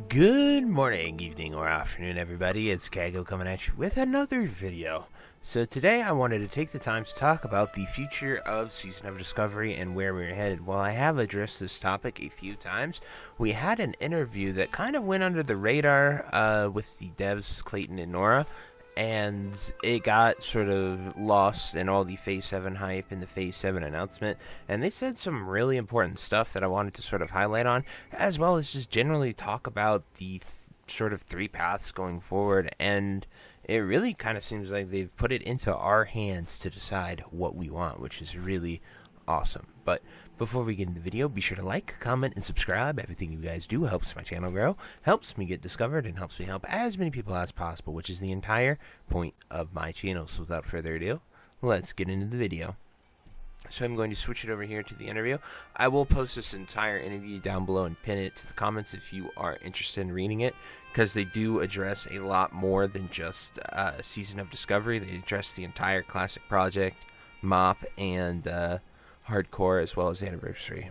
Good morning, evening, or afternoon, everybody. It's Kaghoe coming at you with another video. So today I wanted to take the time to talk about the future of Season of Discovery and where we're headed. While I have addressed this topic a few times, we had an interview that kind of went under the radar with the devs Clayton and Nora, and it got sort of lost in all the Phase 7 hype and the Phase 7 announcement, and they said some really important stuff that I wanted to sort of highlight on, as well as just generally talk about the sort of three paths going forward. And it really kind of seems like they've put it into our hands to decide what we want, which is really awesome. But before we get into the video, be sure to like, comment, and subscribe. Everything you guys do helps my channel grow, helps me get discovered, and helps me help as many people as possible, which is the entire point of my channel. So without further ado, let's get into the video. So I'm going to switch it over here to the interview. I will post this entire interview down below and pin it to the comments if you are interested in reading it, because they do address a lot more than just Season of Discovery. They address the entire Classic Project, MOP, and Hardcore, as well as Anniversary.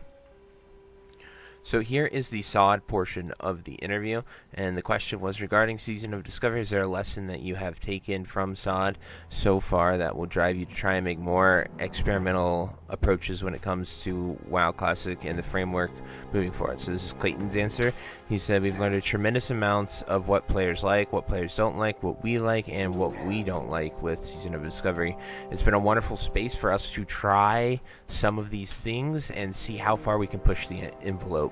So here is the SoD portion of the interview, and the question was regarding Season of Discovery. Is there a lesson that you have taken from SoD so far that will drive you to try and make more experimental approaches when it comes to WoW Classic and the framework moving forward? So this is Clayton's answer. He said, "We've learned a tremendous amounts of what players like, what players don't like, what we like, and what we don't like with Season of Discovery. It's been a wonderful space for us to try some of these things and see how far we can push the envelope.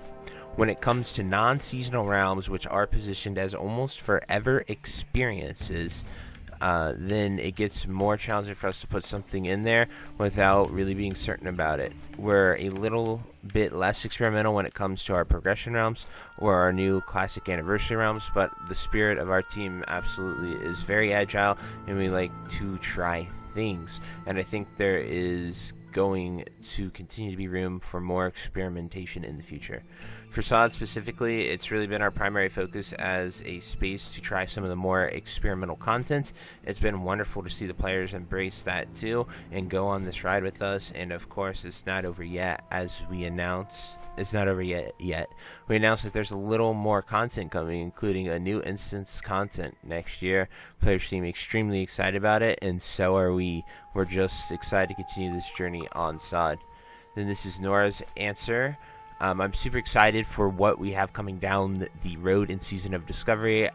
When it comes to non-seasonal realms, which are positioned as almost forever experiences, then it gets more challenging for us to put something in there without really being certain about it. We're a little bit less experimental when it comes to our progression realms or our new Classic Anniversary realms, but the spirit of our team absolutely is very agile, and we like to try things. And I think there is going to continue to be room for more experimentation in the future. For SoD specifically, it's really been our primary focus as a space to try some of the more experimental content. It's been wonderful to see the players embrace that too and go on this ride with us. And of course, it's not over yet, as we announce. It's not over yet. We announced that there's a little more content coming, including a new instance content next year. Players seem extremely excited about it, and so are we. We're just excited to continue this journey on SoD." Then this is Nora's answer. I'm super excited for what we have coming down the road in Season of Discovery.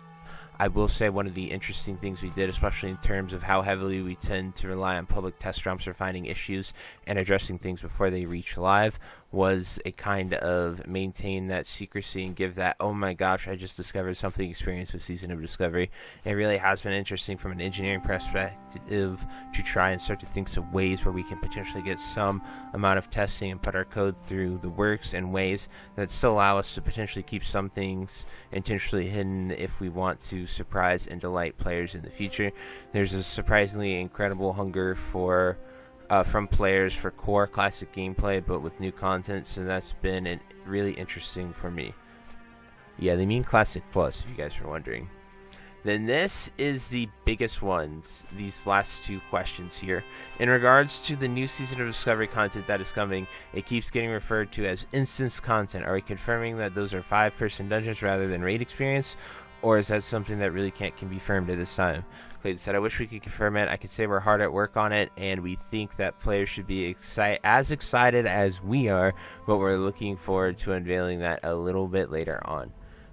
I will say one of the interesting things we did, especially in terms of how heavily we tend to rely on public test realms for finding issues and addressing things before they reach live, was a kind of maintain that secrecy and give that, oh my gosh, I just discovered something experience with Season of Discovery. It really has been interesting from an engineering perspective to try and start to think of ways where we can potentially get some amount of testing and put our code through the works in ways that still allow us to potentially keep some things intentionally hidden if we want to surprise and delight players in the future. There's a surprisingly incredible hunger for from players for core classic gameplay, but with new content, so that's been really interesting for me. Yeah, they mean Classic Plus, if you guys were wondering. Then this is the biggest ones, these last two questions here. In regards to the new Season of Discovery content that is coming, it keeps getting referred to as instance content. Are we confirming that those are 5-person dungeons rather than raid experience? Or is that something that really can't can be confirmed at this time? Clayton said, "I wish we could confirm it. I could say we're hard at work on it, and we think that players should be as excited as we are, but we're looking forward to unveiling that a little bit later on."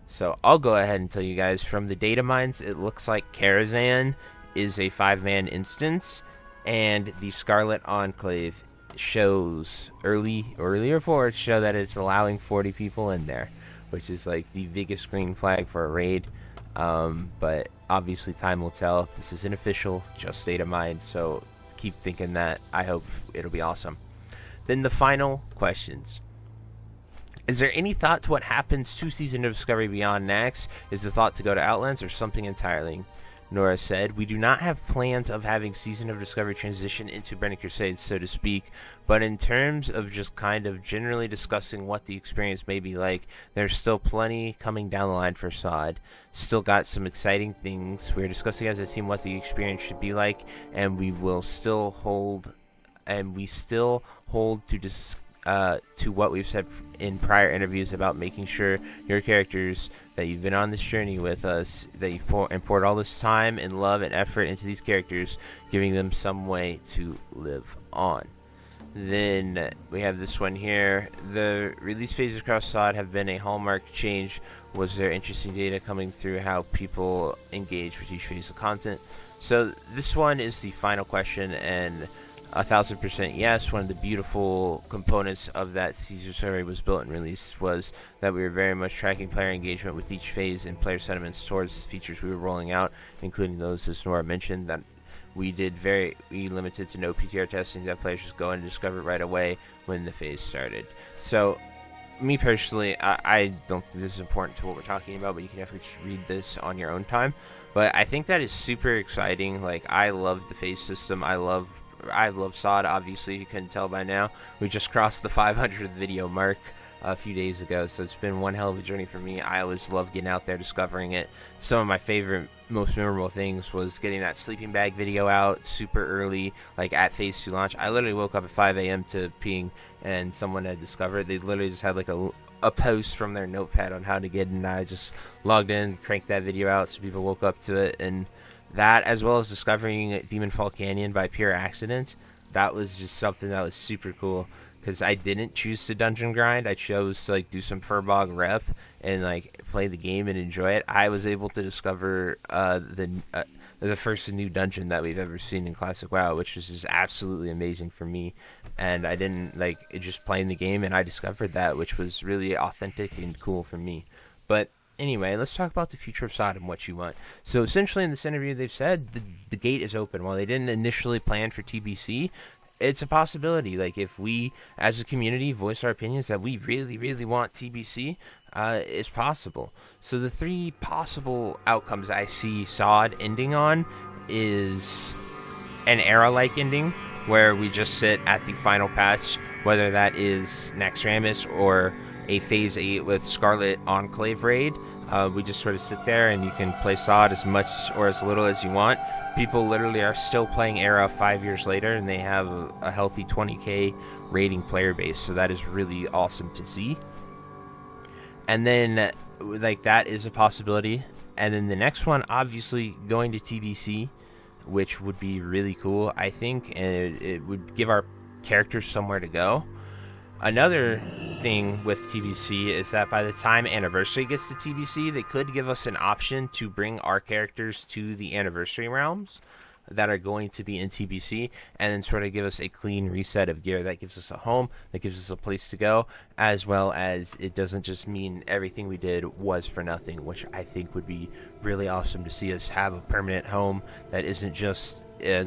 So I'll go ahead and tell you guys, from the data mines, it looks like Karazhan is a 5-man instance, and the Scarlet Enclave shows early reports show that it's allowing 40 people in there, which is like the biggest green flag for a raid. But obviously time will tell. This isn't official, just data mined, so keep thinking that. I hope it'll be awesome. Then the final questions. Is there any thought to what happens to Season of Discovery beyond next? Is the thought to go to Outlands or something entirely? Nora said, "We do not have plans of having Season of Discovery transition into Burning Crusade, so to speak, but in terms of just kind of generally discussing what the experience may be like, there's still plenty coming down the line for SoD. Still got some exciting things. We're discussing as a team what the experience should be like, and we still hold to to what we've said in prior interviews about making sure your characters that you've been on this journey with us, that you've poured all this time and love and effort into these characters, giving them some way to live on. Then we have this one here. The release phases across SoD have been a hallmark change. Was there interesting data coming through how people engage with each phase of content? So this one is the final question, and 1000% yes. One of the beautiful components of that Caesar survey was built and released was that we were very much tracking player engagement with each phase and player sentiments towards features we were rolling out, including those, as Nora mentioned, that we limited to no PTR testing, that players just go and discover it right away when the phase started. So, me personally, I don't think this is important to what we're talking about, but you can definitely just read this on your own time. But I think that is super exciting. Like, I love the phase system. I love SoD, obviously, if you couldn't tell by now. We just crossed the 500th video mark a few days ago, so it's been one hell of a journey for me. I always love getting out there, discovering it. Some of my favorite, most memorable things was getting that sleeping bag video out super early, like at phase 2 launch. I literally woke up at 5 a.m. to ping, and someone had discovered it. They literally just had like a post from their notepad on how to get it, and I just logged in, cranked that video out, so people woke up to it. And that, as well as discovering Demon Fall Canyon by pure accident, that was just something that was super cool. Because I didn't choose to dungeon grind, I chose to like do some Furbog rep and like play the game and enjoy it. I was able to discover the first new dungeon that we've ever seen in Classic WoW, which was just absolutely amazing for me. And I didn't like it, just playing the game, and I discovered that, which was really authentic and cool for me. But anyway, let's talk about the future of SoD and what you want. So essentially in this interview, they've said the gate is open. While they didn't initially plan for TBC, it's a possibility. Like, if we as a community voice our opinions that we really, really want TBC, it's possible. So the three possible outcomes I see SoD ending on is an era-like ending, where we just sit at the final patch, whether that is Naxxramas or a Phase 8 with Scarlet Enclave raid. We just sort of sit there, and you can play SoD as much or as little as you want. People literally are still playing Era 5 years later, and they have a healthy 20k rating player base, so that is really awesome to see. And then, like, that is a possibility. And then the next one, obviously, going to TBC, which would be really cool, I think, and it would give our characters somewhere to go. Another thing with TBC is that by the time Anniversary gets to TBC, they could give us an option to bring our characters to the Anniversary realms that are going to be in TBC, and then sort of give us a clean reset of gear that gives us a home, that gives us a place to go, as well as it doesn't just mean everything we did was for nothing, which I think would be really awesome to see us have a permanent home that isn't just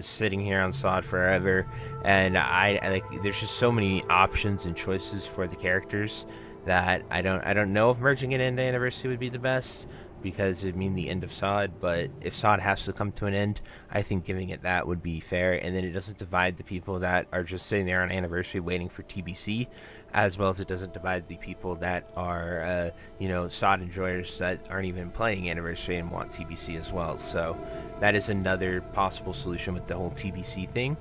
sitting here on SoD forever. And I like, there's just so many options and choices for the characters that I don't know if merging it into Anniversary would be the best, because it would mean the end of SoD. But if SoD has to come to an end, I think giving it that would be fair, and then it doesn't divide the people that are just sitting there on Anniversary waiting for TBC, as well as it doesn't divide the people that are SoD enjoyers that aren't even playing Anniversary and want TBC as well. So that is another possible solution with the whole TBC thing.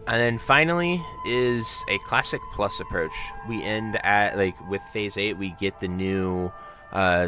And then finally is a Classic Plus approach. We end at, like, with Phase 8, we get the new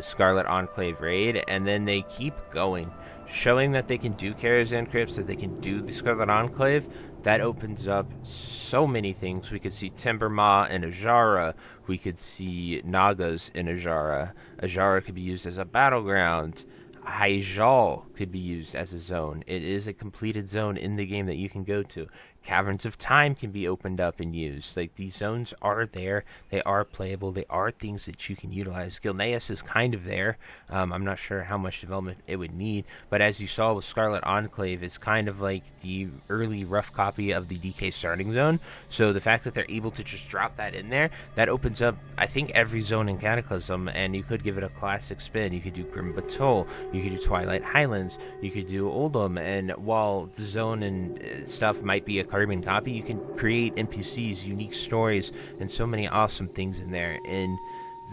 Scarlet Enclave raid, and then they keep going, showing that they can do Karazhan Crypts, that they can do the Scarlet Enclave. That opens up so many things. We could see Timbermaw in Ajara. We could see Nagas in Ajara. Ajara could be used as a battleground. Hyjal could be used as a zone. It is a completed zone in the game that you can go to. Caverns of Time can be opened up and used. Like, these zones are there. They are playable. They are things that you can utilize. Gilneas is kind of there. I'm not sure how much development it would need, but as you saw with Scarlet Enclave, it's kind of like the early rough copy of the DK starting zone. So the fact that they're able to just drop that in there, that opens up, I think, every zone in Cataclysm, and you could give it a classic spin. You could do Grim Batol. You could do Twilight Highlands. You could do Oldham, and while the zone and stuff might be a carbon copy, you can create NPCs, unique stories, and so many awesome things in there. And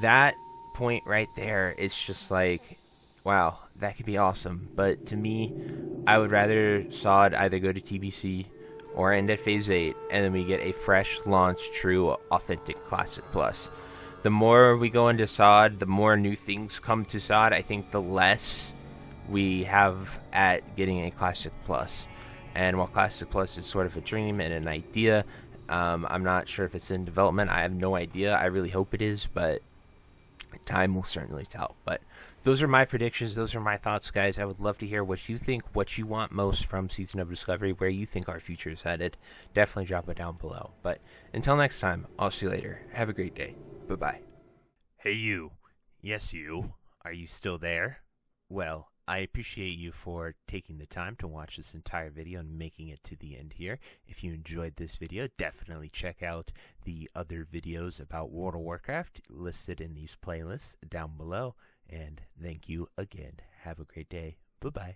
that point right there, it's just like, wow, that could be awesome. But to me, I would rather SoD either go to TBC or end at Phase 8, and then we get a fresh, launched, true, authentic Classic Plus. The more we go into SoD, the more new things come to SoD. I think the less we have at getting a Classic Plus. And while Classic Plus is sort of a dream and an idea, I'm not sure if it's in development. I have no idea. I really hope it is, but time will certainly tell. But those are my predictions. Those are my thoughts, guys. I would love to hear what you think, what you want most from Season of Discovery, where you think our future is headed. Definitely drop it down below. But until next time, I'll see you later. Have a great day. Bye-bye. Hey, you. Yes, you. Are you still there? Well, I appreciate you for taking the time to watch this entire video and making it to the end here. If you enjoyed this video, definitely check out the other videos about World of Warcraft listed in these playlists down below. And thank you again. Have a great day. Bye-bye.